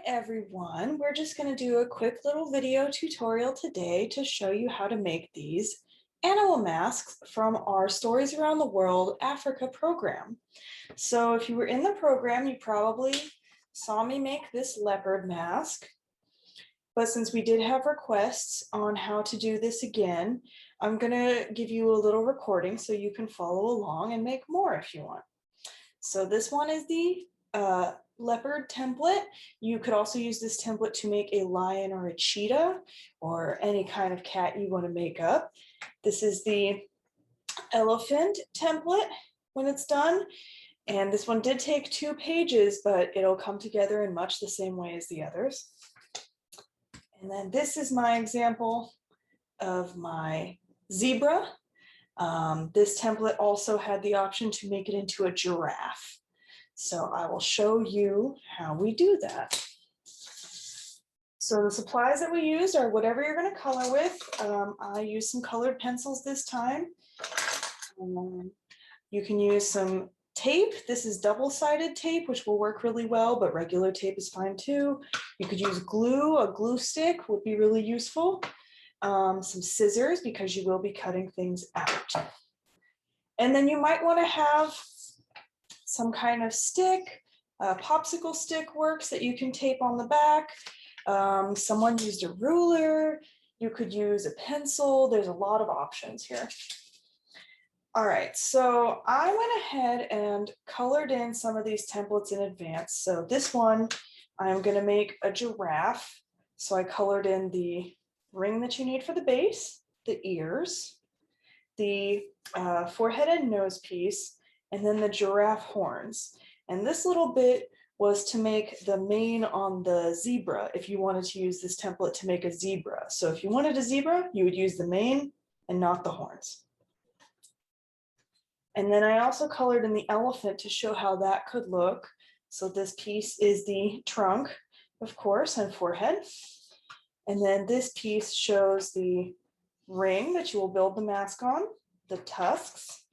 everyone. We're just going to do a quick little video tutorial today to show you how to make these animal masks from our Stories Around the World Africa program. So if you were in the program, you probably saw me make this leopard mask. But since we did have requests on how to do this again, I'm going to give you a little recording so you can follow along and make more if you want. So this one is the leopard template. You could also use this template to make a lion or a cheetah or any kind of cat you want to make up. This is the elephant template when it's done. And this one did take 2 pages, but it'll come together in much the same way as the others. And then this is my example of my zebra. This template also had the option to make it into a giraffe. So I will show you how we do that. So the supplies that we used are whatever you're going to color with. I used some colored pencils this time. You can use some tape. This is double-sided tape, which will work really well, but regular tape is fine too. You could use glue. A glue stick would be really useful. Some scissors, because you will be cutting things out. And then you might want to have some kind of stick. Popsicle stick works that you can tape on the back. Someone used a ruler. You could use a pencil. There's a lot of options here. All right, so I went ahead and colored in some of these templates in advance. So this one, I'm going to make a giraffe. So I colored in the ring that you need for the base, the ears, the forehead and nose piece, and then the giraffe horns. And this little bit was to make the mane on the zebra if you wanted to use this template to make a zebra. So if you wanted a zebra, you would use the mane and not the horns. And then I also colored in the elephant to show how that could look. So this piece is the trunk, of course, and forehead. And then this piece shows the ring that you will build the mask on, the tusks,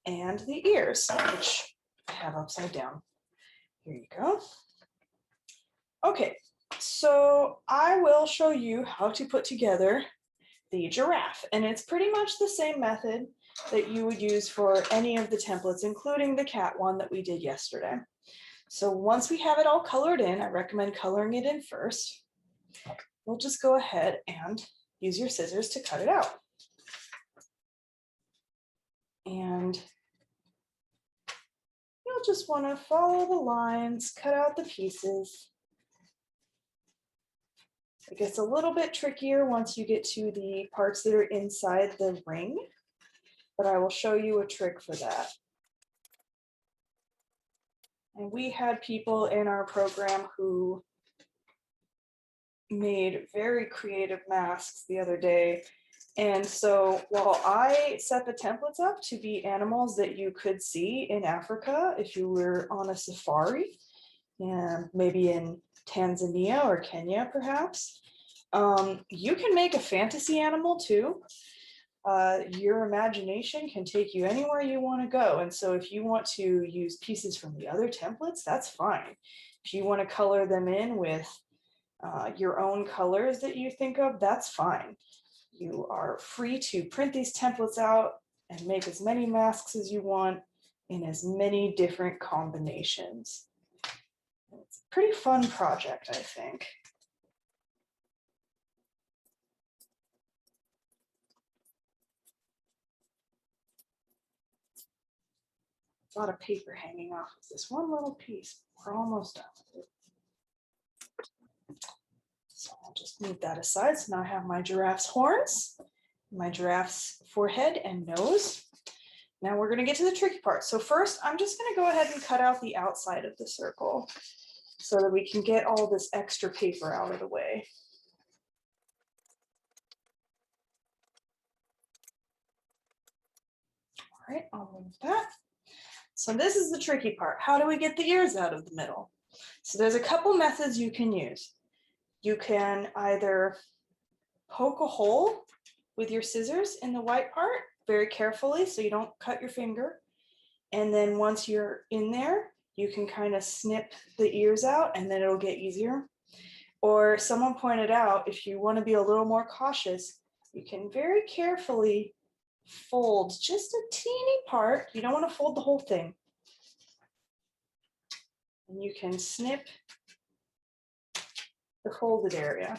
and the ears, which I have upside down. Here you go. Okay, so I will show you how to put together the giraffe. And it's pretty much the same method that you would use for any of the templates, including the cat one that we did yesterday. So once we have it all colored in, I recommend coloring it in first. We'll just go ahead and use your scissors to cut it out. And you'll just want to follow the lines, cut out the pieces. It gets a little bit trickier once you get to the parts that are inside the ring, but I will show you a trick for that. And we had people in our program who made very creative masks the other day. And so while I set the templates up to be animals that you could see in Africa if you were on a safari, and maybe in Tanzania or Kenya perhaps, you can make a fantasy animal too. Your imagination can take you anywhere you want to go. And so if you want to use pieces from the other templates, that's fine. If you want to color them in with your own colors that you think of, that's fine. You are free to print these templates out and make as many masks as you want in as many different combinations. It's a pretty fun project, I think. A lot of paper hanging off of this one little piece. We're almost done with it. So I'll just move that aside. So now I have my giraffe's horns, my giraffe's forehead and nose. Now we're going to get to the tricky part. So first, I'm just going to go ahead and cut out the outside of the circle so that we can get all this extra paper out of the way. All right, I'll move that. So this is the tricky part. How do we get the ears out of the middle? So there's a couple methods you can use. You can either poke a hole with your scissors in the white part very carefully so you don't cut your finger. And then once you're in there, you can kind of snip the ears out and then it'll get easier. Or someone pointed out, if you want to be a little more cautious, you can very carefully fold just a teeny part. You don't want to fold the whole thing. And you can snip the folded area.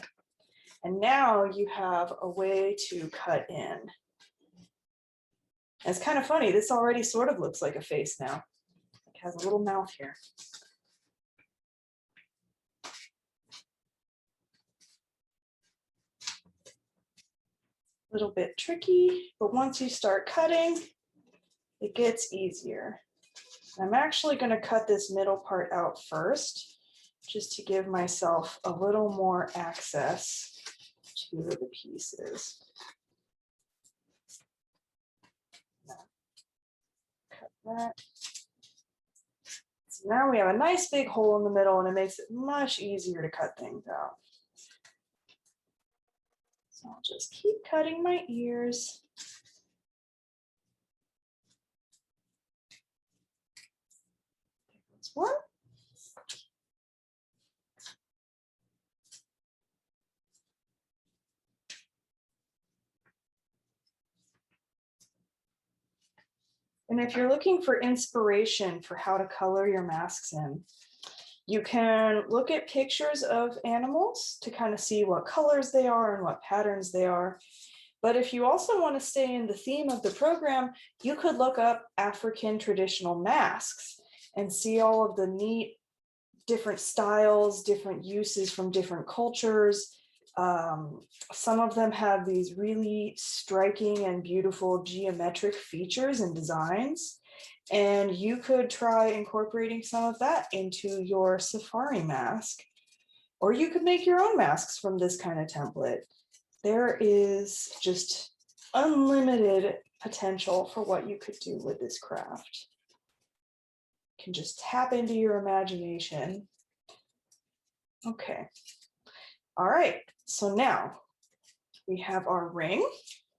And now you have a way to cut in. And it's kind of funny, this already sort of looks like a face now. It has a little mouth here. A little bit tricky, but once you start cutting, it gets easier. I'm actually going to cut this middle part out first, just to give myself a little more access to the pieces. Cut that. So now we have a nice big hole in the middle, and it makes it much easier to cut things out. So I'll just keep cutting my ears. There's one. And if you're looking for inspiration for how to color your masks in, you can look at pictures of animals to kind of see what colors they are and what patterns they are. But if you also want to stay in the theme of the program, you could look up African traditional masks and see all of the neat different styles, different uses from different cultures. Some of them have these really striking and beautiful geometric features and designs. And you could try incorporating some of that into your safari mask. Or you could make your own masks from this kind of template. There is just unlimited potential for what you could do with this craft. You can just tap into your imagination. Okay. All right, so now we have our ring.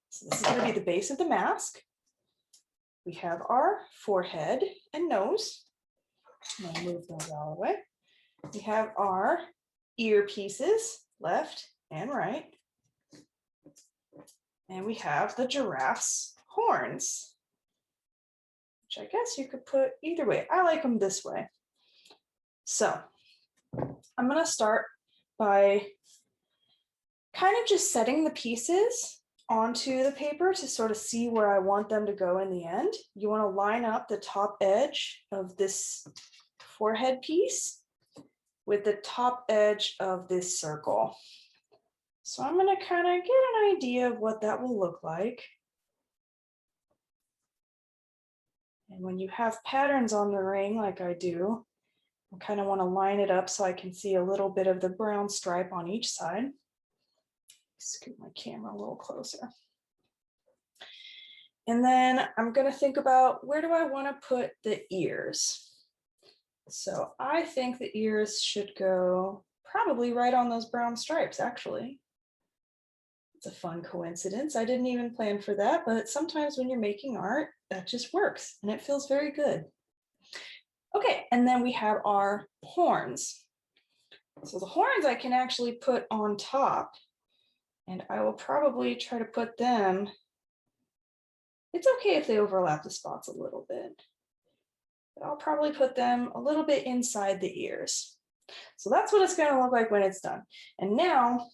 So this is going to be the base of the mask. We have our forehead and nose. I'm going to move those out of the way. We have our earpieces, left and right. And we have the giraffe's horns, which I guess you could put either way. I like them this way. So I'm going to start by kind of just setting the pieces onto the paper to sort of see where I want them to go in the end. You want to line up the top edge of this forehead piece with the top edge of this circle. So I'm going to kind of get an idea of what that will look like. And when you have patterns on the ring like I do, I kind of want to line it up so I can see a little bit of the brown stripe on each side. Scoot my camera a little closer. And then I'm going to think about, where do I want to put the ears? So I think the ears should go probably right on those brown stripes, actually. It's a fun coincidence. I didn't even plan for that, but sometimes when you're making art, that just works and it feels very good. Okay, and then we have our horns. So the horns I can actually put on top, and I will probably try to put them, it's okay if they overlap the spots a little bit, but I'll probably put them a little bit inside the ears. So that's what it's going to look like when it's done. And now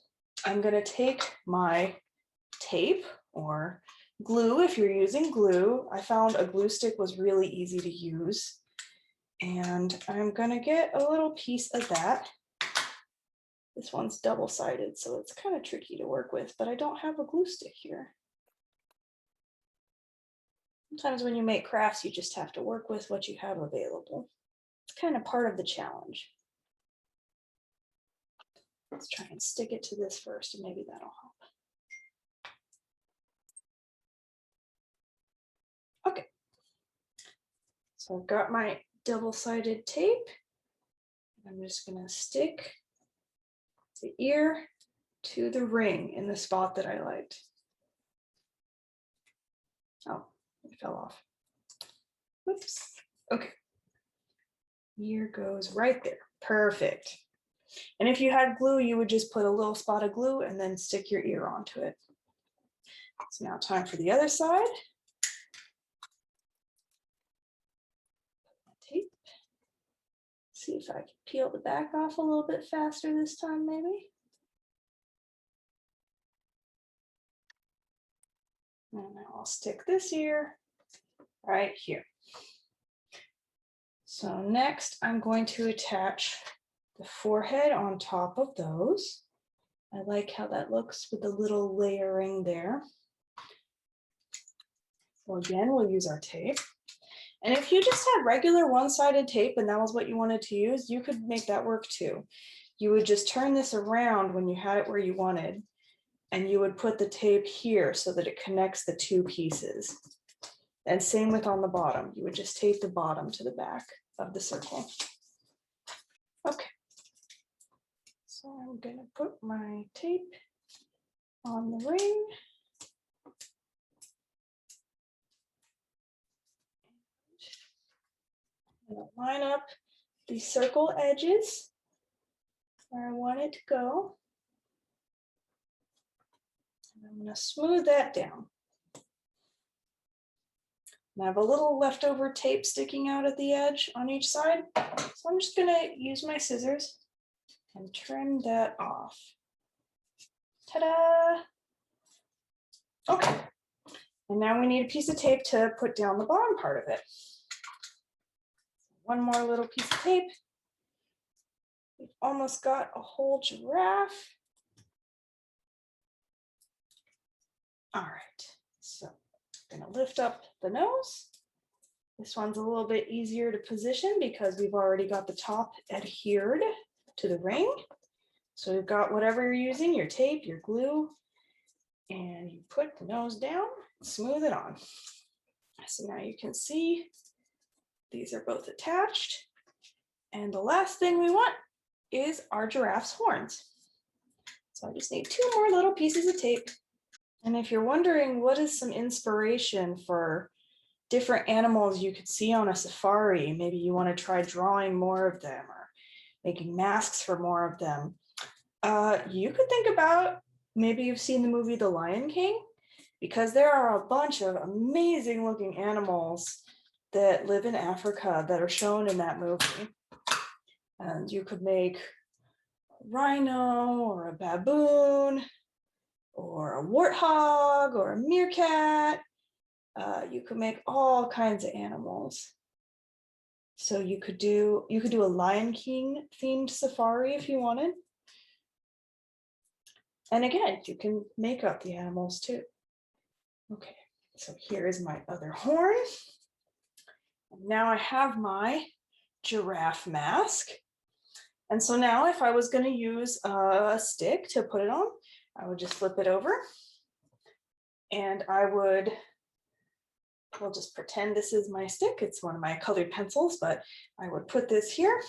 I'm going to take my tape or glue if you're using glue. I found a glue stick was really easy to use. And I'm going to get a little piece of that. This one's double-sided, so it's kind of tricky to work with, but I don't have a glue stick here. Sometimes when you make crafts, you just have to work with what you have available. It's kind of part of the challenge. Let's try and stick it to this first, and maybe that'll help. Okay. So I've got my double-sided tape. I'm just going to stick the ear to the ring in the spot that I liked. Oh, it fell off. Oops. Okay. Ear goes right there. Perfect. And if you had glue, you would just put a little spot of glue and then stick your ear onto it. So now time for the other side. Tape. See if I can peel the back off a little bit faster this time, maybe. And now I'll stick this ear right here. So next I'm going to attach the forehead on top of those. I like how that looks with the little layering there. So again, we'll use our tape. And if you just had regular one-sided tape and that was what you wanted to use, you could make that work too. You would just turn this around when you had it where you wanted, and you would put the tape here so that it connects the two pieces. And same with on the bottom. You would just tape the bottom to the back of the circle. Okay. So I'm gonna put my tape on the ring. I'm gonna line up the circle edges where I want it to go. And I'm gonna smooth that down. And I have a little leftover tape sticking out at the edge on each side. So I'm just gonna use my scissors and trim that off. Ta-da! Okay, and now we need a piece of tape to put down the bottom part of it. One more little piece of tape. We've almost got a whole giraffe. All right, so I'm gonna lift up the nose. This one's a little bit easier to position because we've already got the top adhered to the ring. So we've got whatever you're using, your tape, your glue, and you put the nose down, smooth it on. So now you can see these are both attached. And the last thing we want is our giraffe's horns. So I just need two more little pieces of tape. And if you're wondering what is some inspiration for different animals you could see on a safari, maybe you want to try drawing more of them or making masks for more of them, you could think about, maybe you've seen the movie The Lion King, because there are a bunch of amazing looking animals that live in Africa that are shown in that movie. And you could make a rhino or a baboon or a warthog or a meerkat. You could make all kinds of animals. So you could do a Lion King themed safari if you wanted. And again, you can make up the animals too. Okay, so here is my other horn. And now I have my giraffe mask. And so now if I was going to use a stick to put it on, I would just flip it over and we'll just pretend this is my stick. It's one of my colored pencils, but I would put this here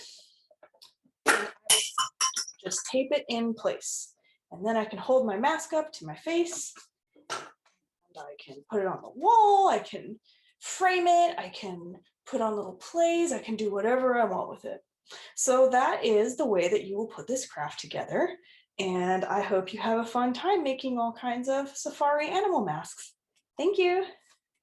and I would just tape it in place. And then I can hold my mask up to my face. And I can put it on the wall. I can frame it. I can put on little plays. I can do whatever I want with it. So that is the way that you will put this craft together. And I hope you have a fun time making all kinds of safari animal masks. Thank you.